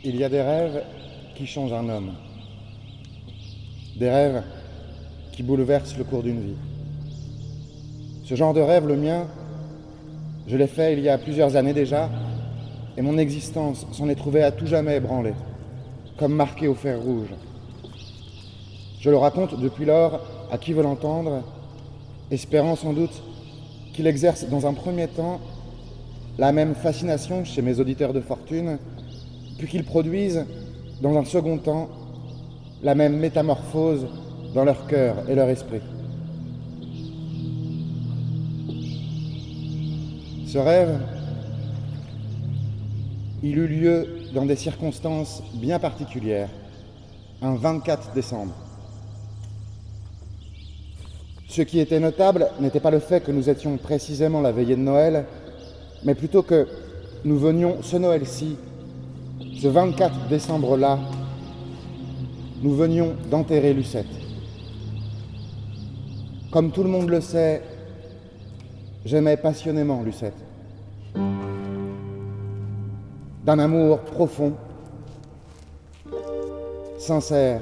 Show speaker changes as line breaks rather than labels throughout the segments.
Il y a des rêves qui changent un homme, des rêves qui bouleversent le cours d'une vie. Ce genre de rêve, le mien, je l'ai fait il y a plusieurs années déjà, et mon existence s'en est trouvée à tout jamais ébranlée, comme marquée au fer rouge. Je le raconte depuis lors à qui veut l'entendre, espérant sans doute qu'il exerce dans un premier temps la même fascination chez mes auditeurs de fortune, puis qu'il produise, dans un second temps, la même métamorphose dans leur cœur et leur esprit. Ce rêve, il eut lieu dans des circonstances bien particulières, un 24 décembre. Ce qui était notable n'était pas le fait que nous étions précisément la veillée de Noël, mais plutôt que nous venions ce Noël-ci, ce 24 décembre-là, nous venions d'enterrer Lucette. Comme tout le monde le sait, j'aimais passionnément Lucette. D'un amour profond, sincère.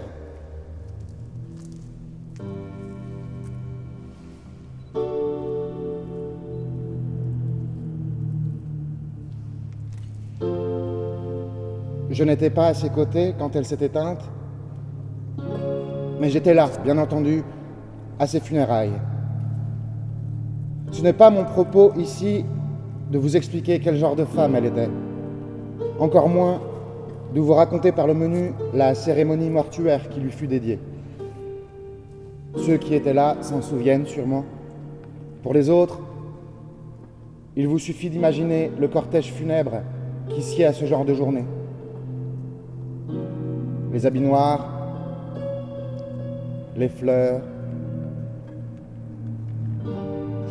Je n'étais pas à ses côtés quand elle s'est éteinte, mais j'étais là, bien entendu, à ses funérailles. Ce n'est pas mon propos ici de vous expliquer quel genre de femme elle était, encore moins de vous raconter par le menu la cérémonie mortuaire qui lui fut dédiée. Ceux qui étaient là s'en souviennent sûrement. Pour les autres, il vous suffit d'imaginer le cortège funèbre qui sied à ce genre de journée. Les habits noirs, les fleurs,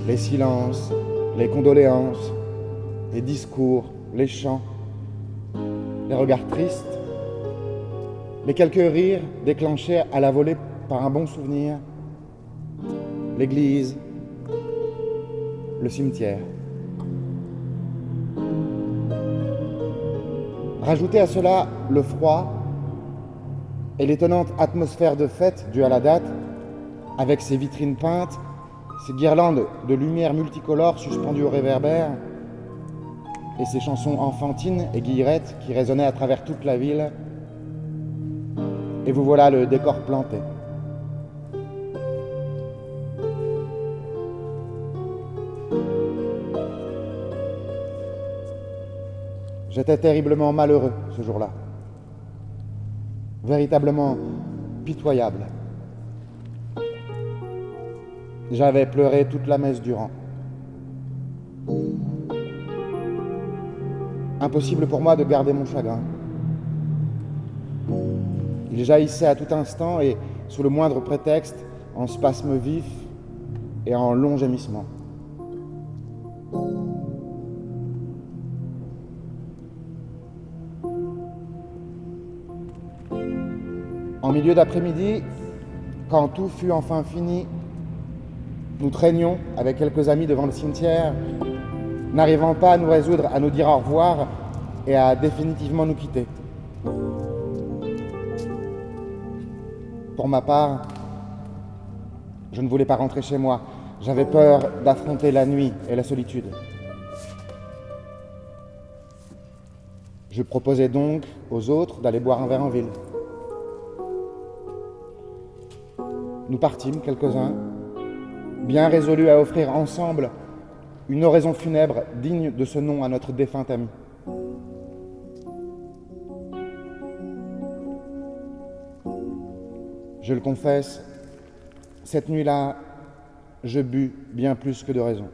les silences, les condoléances, les discours, les chants, les regards tristes, les quelques rires déclenchés à la volée par un bon souvenir, l'église, le cimetière. Rajoutez à cela le froid et l'étonnante atmosphère de fête due à la date, avec ses vitrines peintes, ses guirlandes de lumière multicolores suspendues au réverbère, et ses chansons enfantines et guillerettes qui résonnaient à travers toute la ville, et vous voilà le décor planté. J'étais terriblement malheureux ce jour-là, véritablement pitoyable. J'avais pleuré toute la messe durant. Impossible pour moi de garder mon chagrin. Il jaillissait à tout instant et, sous le moindre prétexte, en spasmes vifs et en longs gémissements. En milieu d'après-midi, quand tout fut enfin fini, nous traînions avec quelques amis devant le cimetière, n'arrivant pas à nous résoudre à nous dire au revoir et à définitivement nous quitter. Pour ma part, je ne voulais pas rentrer chez moi. J'avais peur d'affronter la nuit et la solitude. Je proposai donc aux autres d'aller boire un verre en ville. Nous partîmes quelques-uns, bien résolus à offrir ensemble une oraison funèbre digne de ce nom à notre défunt ami. Je le confesse, cette nuit-là, je bus bien plus que de raison.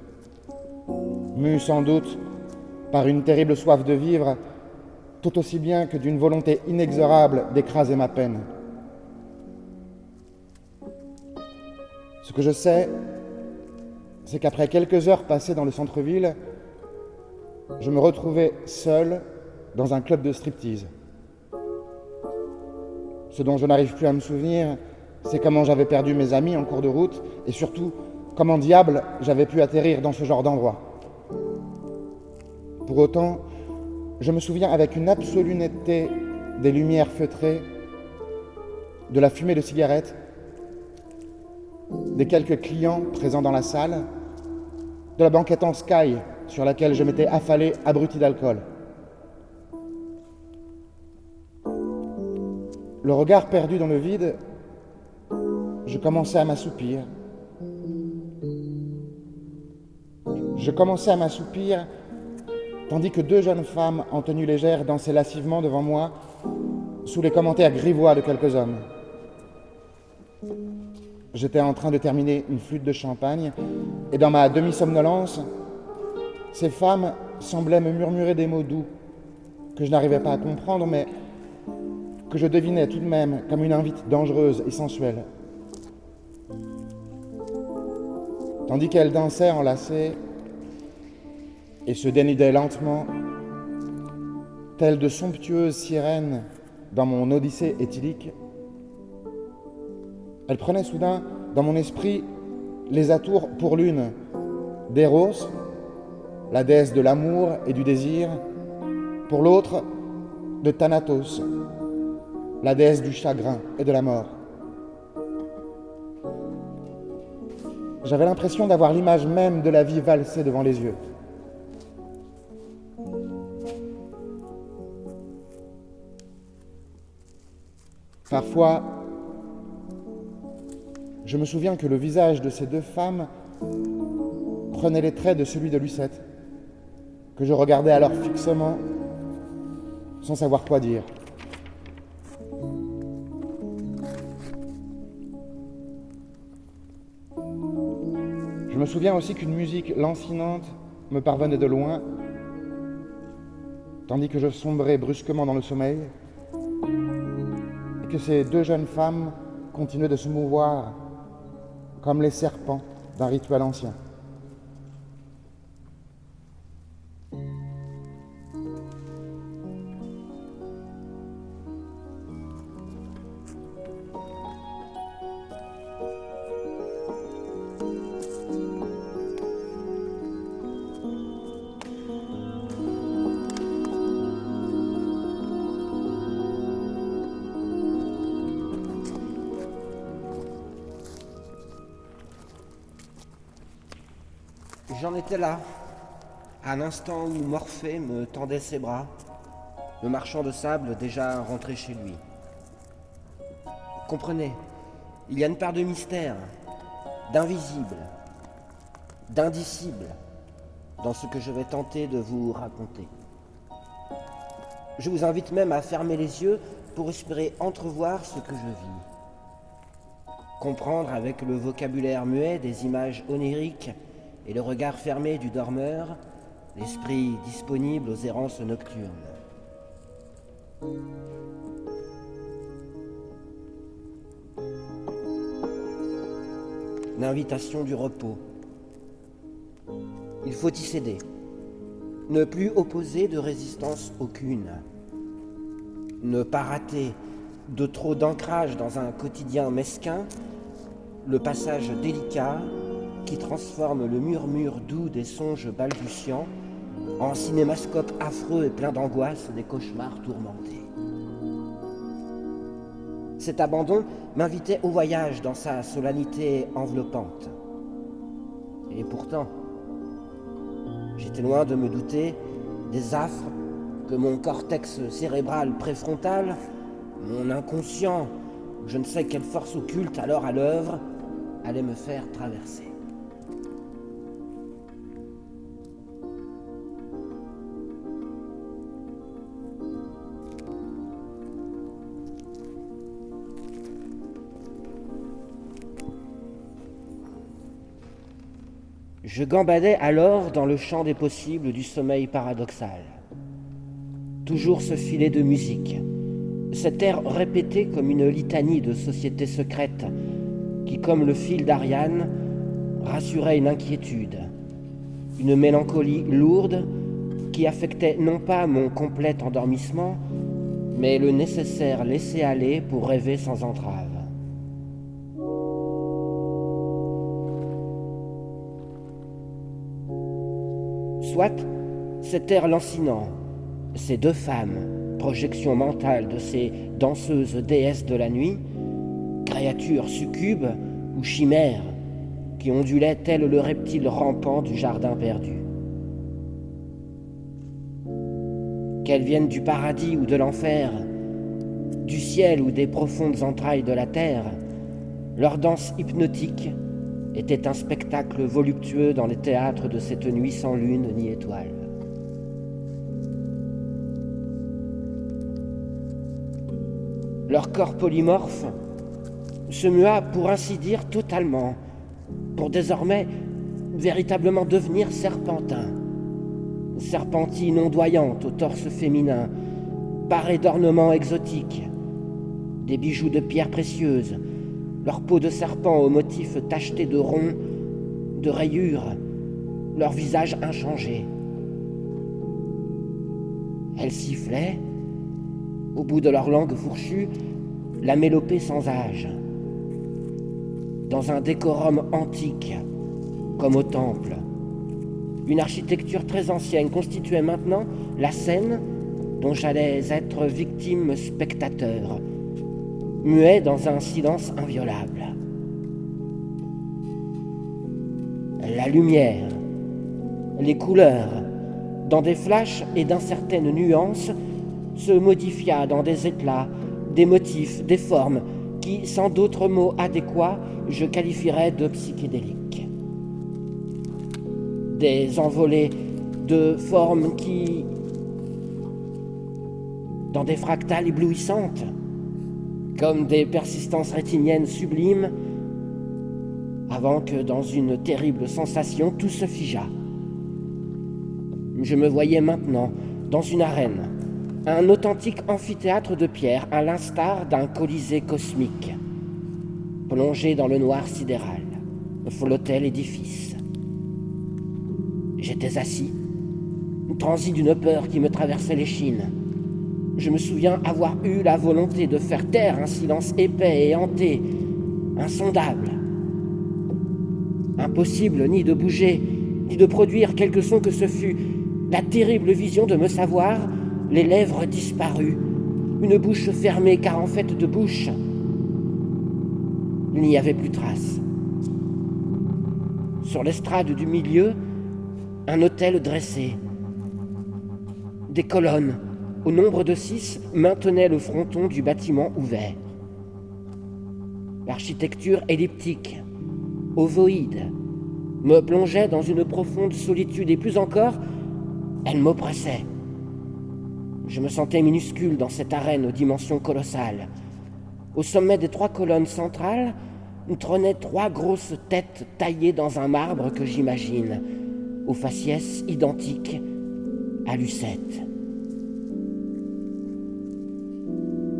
Mu sans doute par une terrible soif de vivre, tout aussi bien que d'une volonté inexorable d'écraser ma peine. Ce que je sais, c'est qu'après quelques heures passées dans le centre-ville, je me retrouvais seul dans un club de striptease. Ce dont je n'arrive plus à me souvenir, c'est comment j'avais perdu mes amis en cours de route et surtout comment diable j'avais pu atterrir dans ce genre d'endroit. Pour autant, je me souviens avec une absolue netteté des lumières feutrées, de la fumée de cigarettes, des quelques clients présents dans la salle, de la banquette en sky sur laquelle je m'étais affalé abruti d'alcool. Le regard perdu dans le vide, je commençais à m'assoupir. Tandis que deux jeunes femmes en tenue légère dansaient lascivement devant moi sous les commentaires grivois de quelques hommes. J'étais en train de terminer une flûte de champagne et dans ma demi-somnolence, ces femmes semblaient me murmurer des mots doux que je n'arrivais pas à comprendre, mais que je devinais tout de même comme une invite dangereuse et sensuelle. Tandis qu'elles dansaient enlacées et se dénudaient lentement, telles de somptueuses sirènes dans mon odyssée éthylique, elles prenaient soudain dans mon esprit les atours pour l'une d'Eros, la déesse de l'amour et du désir, pour l'autre de Thanatos, la déesse du chagrin et de la mort. J'avais l'impression d'avoir l'image même de la vie valser devant les yeux. Parfois, je me souviens que le visage de ces deux femmes prenait les traits de celui de Lucette, que je regardais alors fixement, sans savoir quoi dire. Je me souviens aussi qu'une musique lancinante me parvenait de loin, tandis que je sombrais brusquement dans le sommeil, et que ces deux jeunes femmes continuaient de se mouvoir comme les serpents d'un rituel ancien.
J'en étais là, à l'instant où Morphée me tendait ses bras, le marchand de sable déjà rentré chez lui. Comprenez, il y a une part de mystère, d'invisible, d'indicible dans ce que je vais tenter de vous raconter. Je vous invite même à fermer les yeux pour espérer entrevoir ce que je vis. Comprendre avec le vocabulaire muet des images oniriques et le regard fermé du dormeur, l'esprit disponible aux errances nocturnes. L'invitation du repos. Il faut y céder, ne plus opposer de résistance aucune, ne pas rater de trop d'ancrage dans un quotidien mesquin, le passage délicat qui transforme le murmure doux des songes balbutiants en cinémascope affreux et plein d'angoisse des cauchemars tourmentés. Cet abandon m'invitait au voyage dans sa solennité enveloppante. Et pourtant, j'étais loin de me douter des affres que mon cortex cérébral préfrontal, mon inconscient, je ne sais quelle force occulte alors à l'œuvre, allait me faire traverser. Je gambadais alors dans le champ des possibles du sommeil paradoxal. Toujours ce filet de musique, cet air répété comme une litanie de sociétés secrètes qui, comme le fil d'Ariane, rassurait une inquiétude, une mélancolie lourde qui affectait non pas mon complet endormissement, mais le nécessaire laisser-aller pour rêver sans entrave. Soit cet air lancinant, ces deux femmes, projection mentale de ces danseuses déesses de la nuit, créatures succubes ou chimères qui ondulaient tel le reptile rampant du jardin perdu. Qu'elles viennent du paradis ou de l'enfer, du ciel ou des profondes entrailles de la terre, leur danse hypnotique était un spectacle voluptueux dans les théâtres de cette nuit sans lune ni étoile. Leur corps polymorphe se mua pour ainsi dire totalement, pour désormais véritablement devenir serpentin. Serpentine ondoyante au torse féminin, parée d'ornements exotiques, des bijoux de pierres précieuses, leur peau de serpent aux motifs tachetés de ronds, de rayures, leur visage inchangé. Elles sifflaient, au bout de leur langue fourchue, la mélopée sans âge. Dans un décorum antique, comme au temple, une architecture très ancienne constituait maintenant la scène dont j'allais être victime spectateur, muet dans un silence inviolable. La lumière, les couleurs, dans des flashs et d'incertaines nuances, se modifia dans des éclats, des motifs, des formes qui, sans d'autres mots adéquats, je qualifierais de psychédéliques. Des envolées de formes qui, dans des fractales éblouissantes, comme des persistances rétiniennes sublimes, avant que dans une terrible sensation tout se figeât. Je me voyais maintenant dans une arène, un authentique amphithéâtre de pierre, à l'instar d'un colisée cosmique. Plongé dans le noir sidéral, flottait l'édifice. J'étais assis, transi d'une peur qui me traversait l'échine. Je me souviens avoir eu la volonté de faire taire un silence épais et hanté, insondable. Impossible ni de bouger, ni de produire quelque son que ce fût. La terrible vision de me savoir, les lèvres disparues, une bouche fermée car en fait de bouche, il n'y avait plus trace. Sur l'estrade du milieu, un autel dressé. Des colonnes, au nombre de 6, maintenaient le fronton du bâtiment ouvert. L'architecture elliptique, ovoïde, me plongeait dans une profonde solitude et plus encore, elle m'oppressait. Je me sentais minuscule dans cette arène aux dimensions colossales. Au sommet des 3 colonnes centrales, trônaient 3 grosses têtes taillées dans un marbre que j'imagine, aux faciès identiques à Lucette.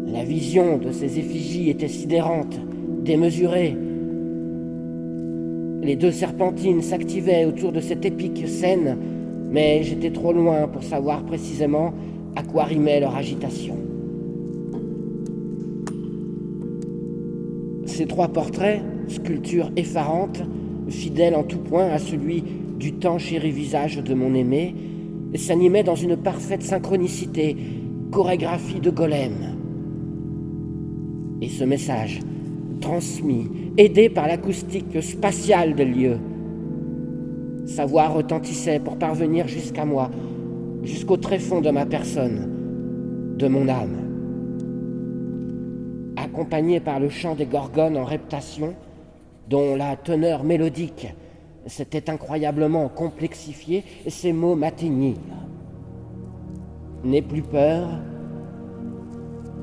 La vision de ces effigies était sidérante, démesurée. Les 2 serpentines s'activaient autour de cette épique scène, mais j'étais trop loin pour savoir précisément à quoi rimait leur agitation. Ces 3 portraits, sculptures effarantes, fidèles en tout point à celui du tant chéri visage de mon aimé, s'animaient dans une parfaite synchronicité, chorégraphie de golem. Et ce message, transmis, aidé par l'acoustique spatiale des lieux, sa voix retentissait pour parvenir jusqu'à moi, jusqu'au tréfonds de ma personne, de mon âme. Accompagné par le chant des gorgones en reptation, dont la teneur mélodique s'était incroyablement complexifiée, ces mots m'atteignirent. N'aie plus peur,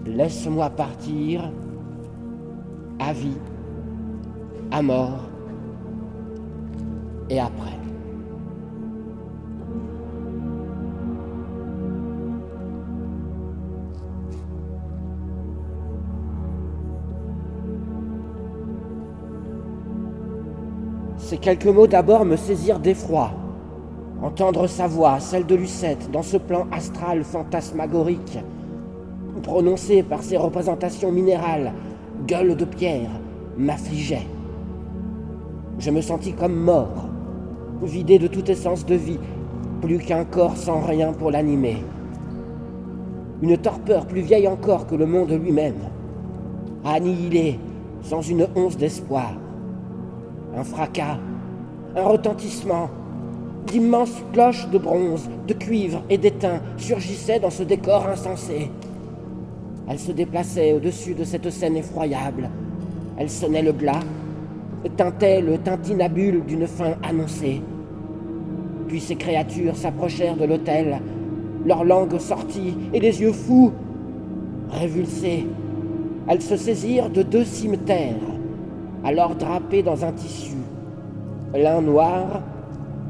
laisse-moi partir, à vie, à mort et après. Ces quelques mots d'abord me saisirent d'effroi. Entendre sa voix, celle de Lucette, dans ce plan astral fantasmagorique, prononcée par ces représentations minérales, gueule de pierre, m'affligeait. Je me sentis comme mort, vidé de toute essence de vie, plus qu'un corps sans rien pour l'animer. une torpeur plus vieille encore que le monde lui-même, annihilée sans une once d'espoir. Un fracas, un retentissement, d'immenses cloches de bronze, de cuivre et d'étain surgissaient dans ce décor insensé. Elles se déplaçaient au-dessus de cette scène effroyable. Elles sonnaient le glas, tintaient le tintinabule d'une fin annoncée. Puis ces créatures s'approchèrent de l'autel, leurs langues sorties et les yeux fous. Révulsées, elles se saisirent de 2 cimetères, alors drapés dans un tissu, l'un noir,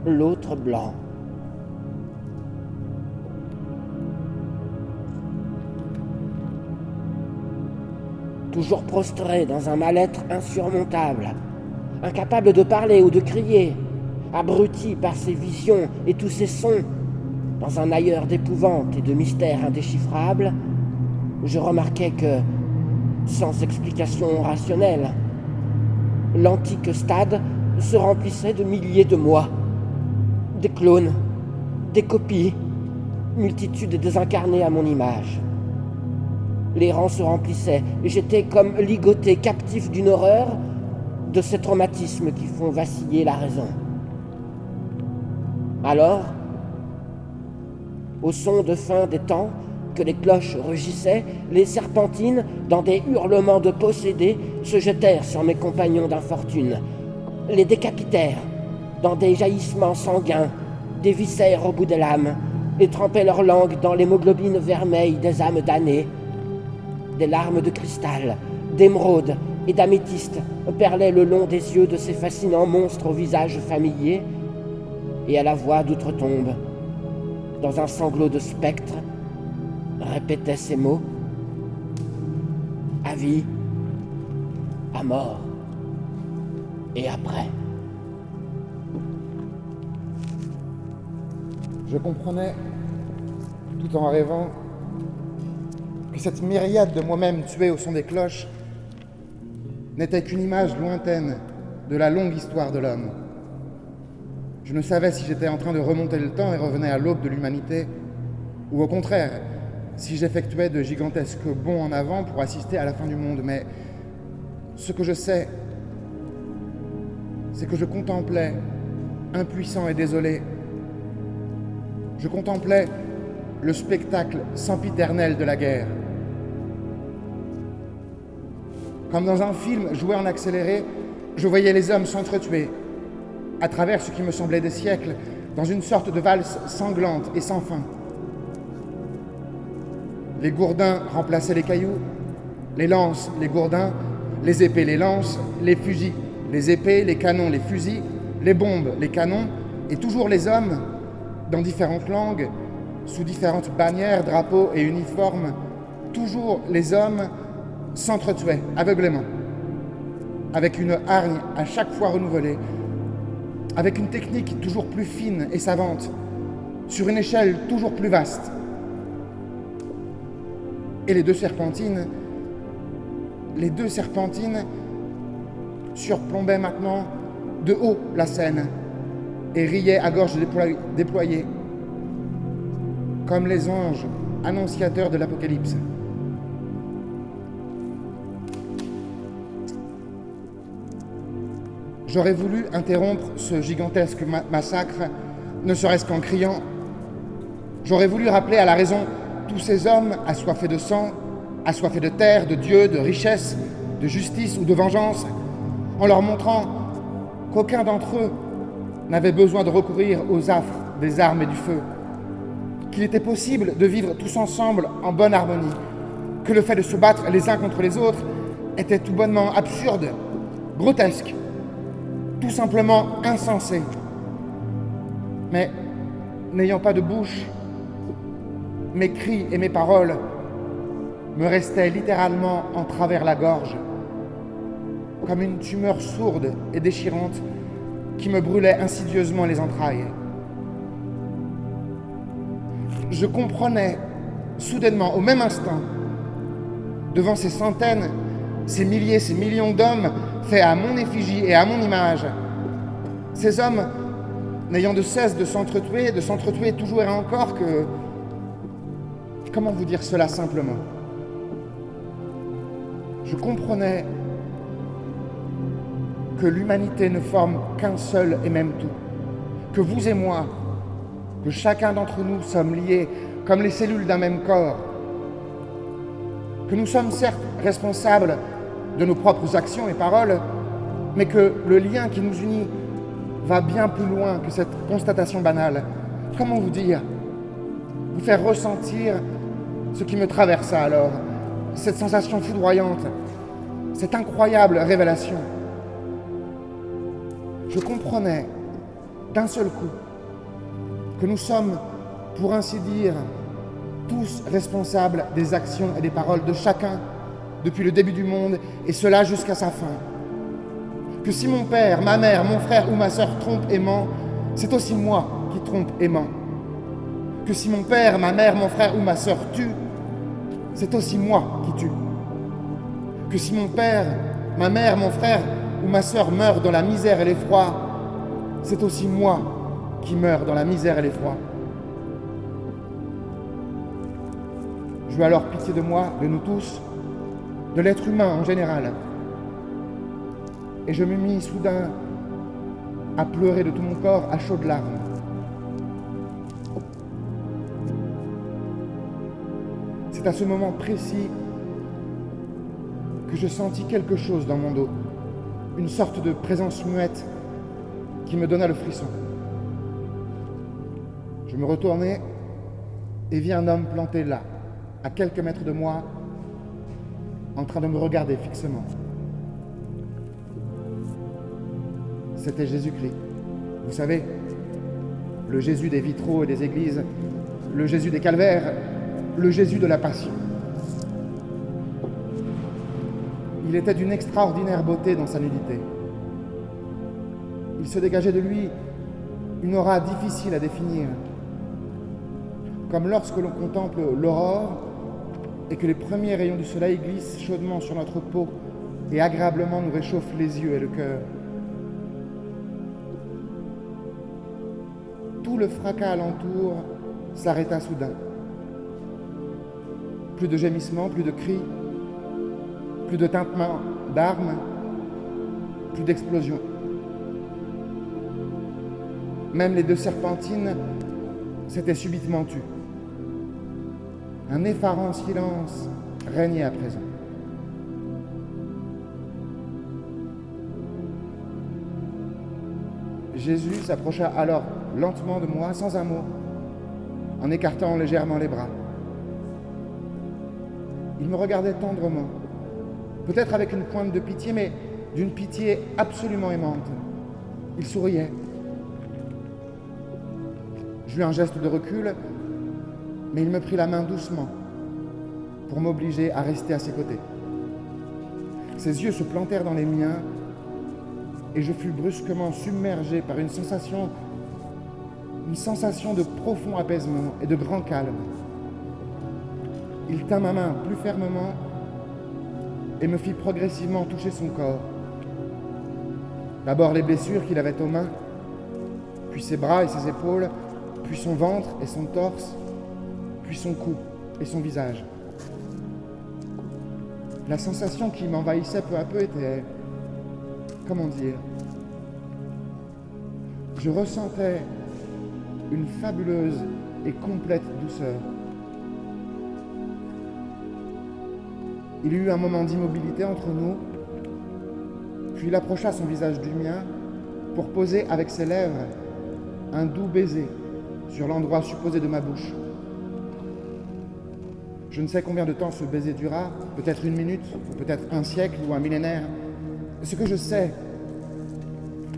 l'autre blanc. Toujours prostrés dans un mal-être insurmontable, incapables de parler ou de crier, abrutis par ces visions et tous ces sons, dans un ailleurs d'épouvante et de mystère indéchiffrable, je remarquai que, sans explication rationnelle, l'antique stade se remplissait de milliers de moi, des clones, des copies, multitudes désincarnées à mon image. Les rangs se remplissaient et j'étais comme ligoté, captif d'une horreur, de ces traumatismes qui font vaciller la raison. Alors, au son de fin des temps, que les cloches rugissaient, les serpentines, dans des hurlements de possédés, se jetèrent sur mes compagnons d'infortune, les décapitèrent, dans des jaillissements sanguins, des viscères au bout des lames, et trempaient leur langue dans l'hémoglobine vermeille des âmes damnées. Des larmes de cristal, d'émeraude et d'améthyste perlaient le long des yeux de ces fascinants monstres au visage familier, et à la voix d'outre-tombe, dans un sanglot de spectre, répétait ces mots: à vie, à mort et après.
Je comprenais, tout en rêvant, que cette myriade de moi-même tué au son des cloches n'était qu'une image lointaine de la longue histoire de l'homme. Je ne savais si j'étais en train de remonter le temps et revenais à l'aube de l'humanité, ou au contraire, si j'effectuais de gigantesques bonds en avant pour assister à la fin du monde. Mais ce que je sais, c'est que je contemplais, impuissant et désolé, je contemplais le spectacle sempiternel de la guerre. Comme dans un film joué en accéléré, je voyais les hommes s'entretuer, à travers ce qui me semblait des siècles, dans une sorte de valse sanglante et sans fin. Les gourdins remplaçaient les cailloux, les lances, les gourdins, les épées, les lances, les fusils, les épées, les canons, les fusils, les bombes, les canons, et toujours les hommes, dans différentes langues, sous différentes bannières, drapeaux et uniformes, toujours les hommes s'entretuaient aveuglément, avec une hargne à chaque fois renouvelée, avec une technique toujours plus fine et savante, sur une échelle toujours plus vaste. Et les deux serpentines surplombaient maintenant de haut la scène et riaient à gorge déployée, comme les anges annonciateurs de l'Apocalypse. J'aurais voulu interrompre ce gigantesque massacre, ne serait-ce qu'en criant. J'aurais voulu rappeler à la raison tous ces hommes assoiffés de sang, assoiffés de terre, de Dieu, de richesse, de justice ou de vengeance, en leur montrant qu'aucun d'entre eux n'avait besoin de recourir aux affres des armes et du feu, qu'il était possible de vivre tous ensemble en bonne harmonie, que le fait de se battre les uns contre les autres était tout bonnement absurde, grotesque, tout simplement insensé. Mais n'ayant pas de bouche, mes cris et mes paroles me restaient littéralement en travers la gorge, comme une tumeur sourde et déchirante qui me brûlait insidieusement les entrailles. Je comprenais soudainement, au même instant, devant ces centaines, ces milliers, ces millions d'hommes faits à mon effigie et à mon image, ces hommes n'ayant de cesse de s'entretuer toujours et encore, Comment vous dire cela simplement? Je comprenais que l'humanité ne forme qu'un seul et même tout, que vous et moi, que chacun d'entre nous sommes liés comme les cellules d'un même corps, que nous sommes certes responsables de nos propres actions et paroles, mais que le lien qui nous unit va bien plus loin que cette constatation banale. Comment vous dire? Vous faire ressentir ce qui me traversa alors, cette sensation foudroyante, cette incroyable révélation. Je comprenais d'un seul coup que nous sommes, pour ainsi dire, tous responsables des actions et des paroles de chacun depuis le début du monde, et cela jusqu'à sa fin. Que si mon père, ma mère, mon frère ou ma sœur trompent et ment, c'est aussi moi qui trompe et ment. Que si mon père, ma mère, mon frère ou ma sœur tuent, c'est aussi moi qui tue. Que si mon père, ma mère, mon frère ou ma sœur meurent dans la misère et l'effroi, c'est aussi moi qui meurs dans la misère et l'effroi. J'eus alors pitié de moi, de nous tous, de l'être humain en général. Et je me mis soudain à pleurer de tout mon corps à chaudes larmes. C'est à ce moment précis que je sentis quelque chose dans mon dos, une sorte de présence muette qui me donna le frisson. Je me retournai et vis un homme planté là, à quelques mètres de moi, en train de me regarder fixement. C'était Jésus-Christ. Vous savez, le Jésus des vitraux et des églises, le Jésus des calvaires, le Jésus de la Passion. Il était d'une extraordinaire beauté dans sa nudité. Il se dégageait de lui une aura difficile à définir, comme lorsque l'on contemple l'aurore et que les premiers rayons du soleil glissent chaudement sur notre peau et agréablement nous réchauffent les yeux et le cœur. Tout le fracas alentour s'arrêta soudain. Plus de gémissements, plus de cris, plus de tintements d'armes, plus d'explosions. Même les deux serpentines s'étaient subitement tues. Un effarant silence régnait à présent. Jésus s'approcha alors lentement de moi, sans un mot, en écartant légèrement les bras. Il me regardait tendrement, peut-être avec une pointe de pitié, mais d'une pitié absolument aimante. Il souriait. J'eus un geste de recul, mais il me prit la main doucement pour m'obliger à rester à ses côtés. Ses yeux se plantèrent dans les miens et je fus brusquement submergé par une sensation de profond apaisement et de grand calme. Il tint ma main plus fermement et me fit progressivement toucher son corps. D'abord les blessures qu'il avait aux mains, puis ses bras et ses épaules, puis son ventre et son torse, puis son cou et son visage. La sensation qui m'envahissait peu à peu était, comment dire, je ressentais une fabuleuse et complète douceur. Il y eut un moment d'immobilité entre nous, puis il approcha son visage du mien pour poser avec ses lèvres un doux baiser sur l'endroit supposé de ma bouche. Je ne sais combien de temps ce baiser dura, peut-être une minute, peut-être un siècle ou un millénaire. Ce que je sais,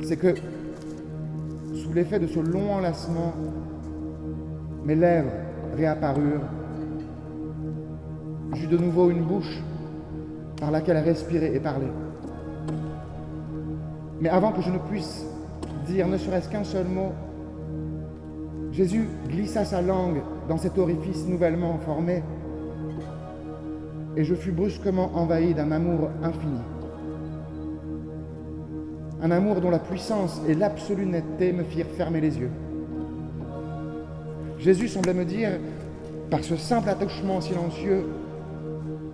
c'est que, sous l'effet de ce long enlacement, mes lèvres réapparurent. J'eus de nouveau une bouche par laquelle respirer et parler. Mais avant que je ne puisse dire ne serait-ce qu'un seul mot, Jésus glissa sa langue dans cet orifice nouvellement formé et je fus brusquement envahi d'un amour infini. Un amour dont la puissance et l'absolue netteté me firent fermer les yeux. Jésus semblait me dire par ce simple attouchement silencieux,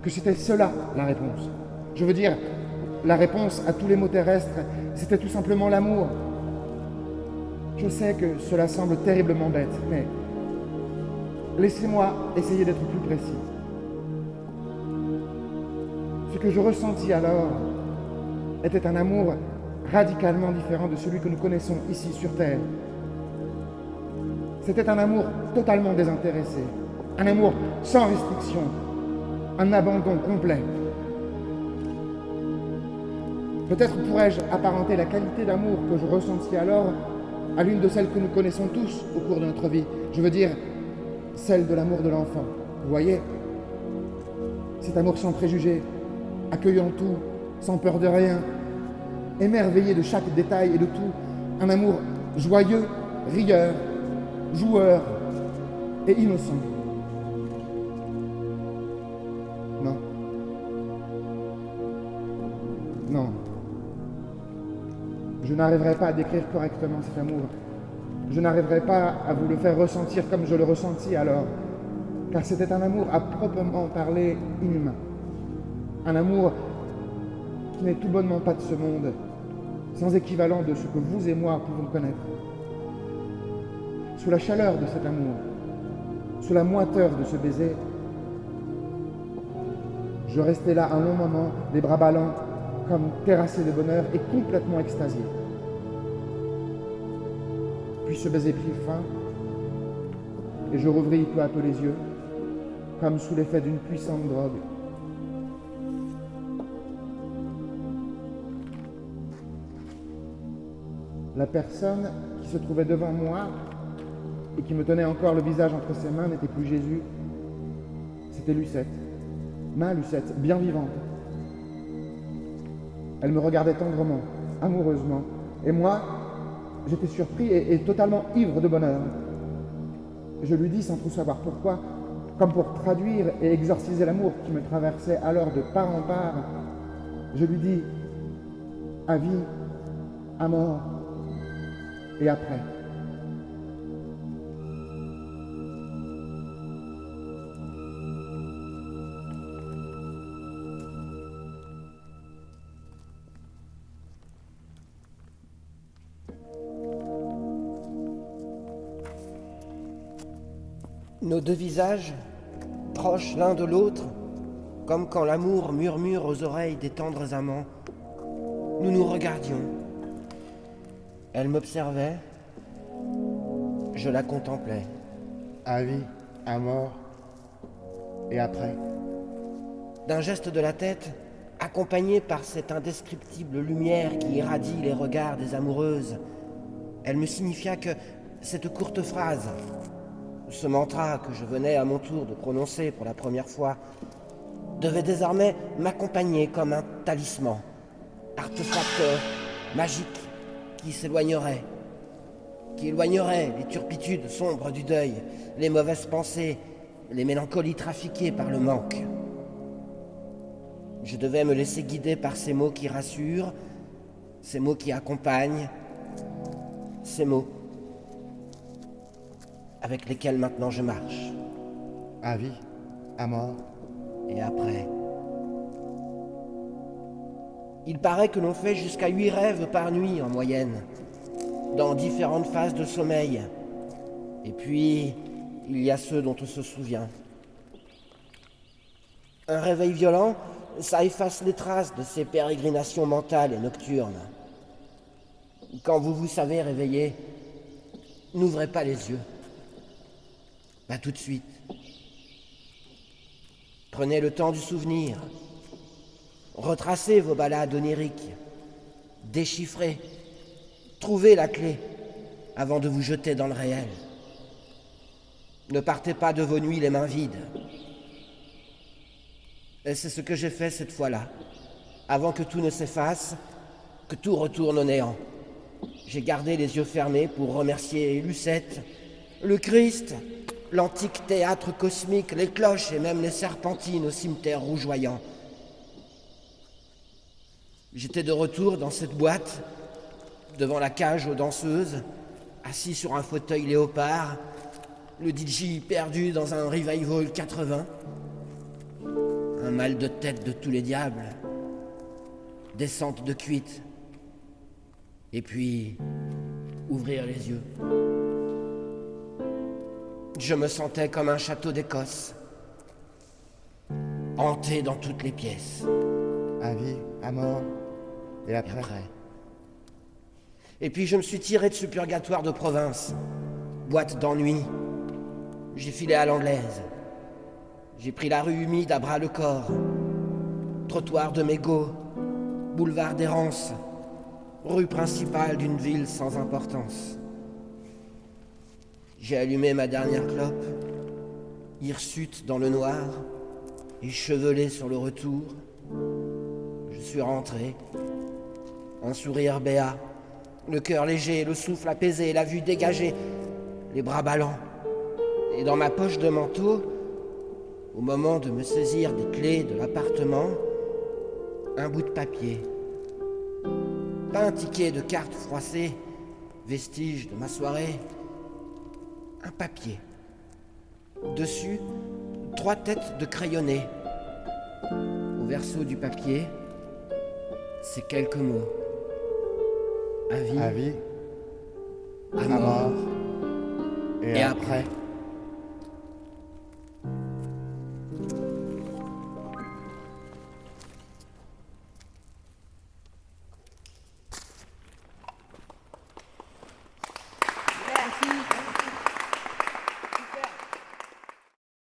que c'était cela la réponse. Je veux dire, la réponse à tous les maux terrestres, c'était tout simplement l'amour. Je sais que cela semble terriblement bête, mais laissez-moi essayer d'être plus précis. Ce que je ressentis alors était un amour radicalement différent de celui que nous connaissons ici sur Terre. C'était un amour totalement désintéressé, un amour sans restriction, un abandon complet. Peut-être pourrais-je apparenter la qualité d'amour que je ressentis alors à l'une de celles que nous connaissons tous au cours de notre vie. Je veux dire, celle de l'amour de l'enfant. Vous voyez, cet amour sans préjugés, accueillant tout, sans peur de rien, émerveillé de chaque détail et de tout, un amour joyeux, rieur, joueur et innocent. Non. Non. Je n'arriverai pas à décrire correctement cet amour. Je n'arriverai pas à vous le faire ressentir comme je le ressentis alors, car c'était un amour à proprement parler inhumain. Un amour qui n'est tout bonnement pas de ce monde, sans équivalent de ce que vous et moi pouvons connaître. Sous la chaleur de cet amour, sous la moiteur de ce baiser, je restais là un long moment, les bras ballants, comme terrassé de bonheur et complètement extasié. Puis ce baiser prit fin, et je rouvris peu à peu les yeux, comme sous l'effet d'une puissante drogue. La personne qui se trouvait devant moi et qui me tenait encore le visage entre ses mains n'était plus Jésus, c'était Lucette, ma Lucette, bien vivante. Elle me regardait tendrement, amoureusement, et moi, j'étais surpris et totalement ivre de bonheur. Je lui dis sans trop savoir pourquoi, comme pour traduire et exorciser l'amour qui me traversait alors de part en part, je lui dis à vie, à mort et après.
Nos deux visages, proches l'un de l'autre, comme quand l'amour murmure aux oreilles des tendres amants, nous nous regardions. Elle m'observait, je la contemplais.
À vie, à mort et après.
D'un geste de la tête, accompagné par cette indescriptible lumière qui irradie les regards des amoureuses, elle me signifia que cette courte phrase, ce mantra que je venais à mon tour de prononcer pour la première fois, devait désormais m'accompagner comme un talisman, artefact magique qui s'éloignerait, qui éloignerait les turpitudes sombres du deuil, les mauvaises pensées, les mélancolies trafiquées par le manque. Je devais me laisser guider par ces mots qui rassurent, ces mots qui accompagnent, ces mots avec lesquels maintenant je marche.
À vie, à mort
et après. Il paraît que l'on fait jusqu'à 8 rêves par nuit en moyenne, dans différentes phases de sommeil. Et puis, il y a ceux dont on se souvient. Un réveil violent, ça efface les traces de ces pérégrinations mentales et nocturnes. Quand vous vous savez réveiller, n'ouvrez pas les yeux. Pas tout de suite. Prenez le temps du souvenir. Retracez vos balades oniriques. Déchiffrez. Trouvez la clé avant de vous jeter dans le réel. Ne partez pas de vos nuits les mains vides. Et c'est ce que j'ai fait cette fois-là. Avant que tout ne s'efface, que tout retourne au néant. J'ai gardé les yeux fermés pour remercier Lucette, le Christ, l'antique théâtre cosmique, les cloches et même les serpentines au cimetière rougeoyant. J'étais de retour dans cette boîte, devant la cage aux danseuses, assis sur un fauteuil léopard, le DJ perdu dans un revival 80, un mal de tête de tous les diables, descente de cuite, et puis ouvrir les yeux. Je me sentais comme un château d'Écosse, hanté dans toutes les pièces.
À vie, à mort, et après.
Et puis je me suis tiré de ce purgatoire de province, boîte d'ennui. J'ai filé à l'anglaise. J'ai pris la rue humide à bras le corps, trottoir de mégots, boulevard d'errance, rue principale d'une ville sans importance. J'ai allumé ma dernière clope, hirsute dans le noir, échevelé sur le retour. Je suis rentré, un sourire béat, le cœur léger, le souffle apaisé, la vue dégagée, les bras ballants. Et dans ma poche de manteau, au moment de me saisir des clés de l'appartement, un bout de papier. Pas un ticket de carte froissée, vestige de ma soirée. Un papier. Dessus, 3 têtes de crayonnés. Au verso du papier, ces quelques mots. À vie,
À vie,
à
à
mort,
mort,
et après.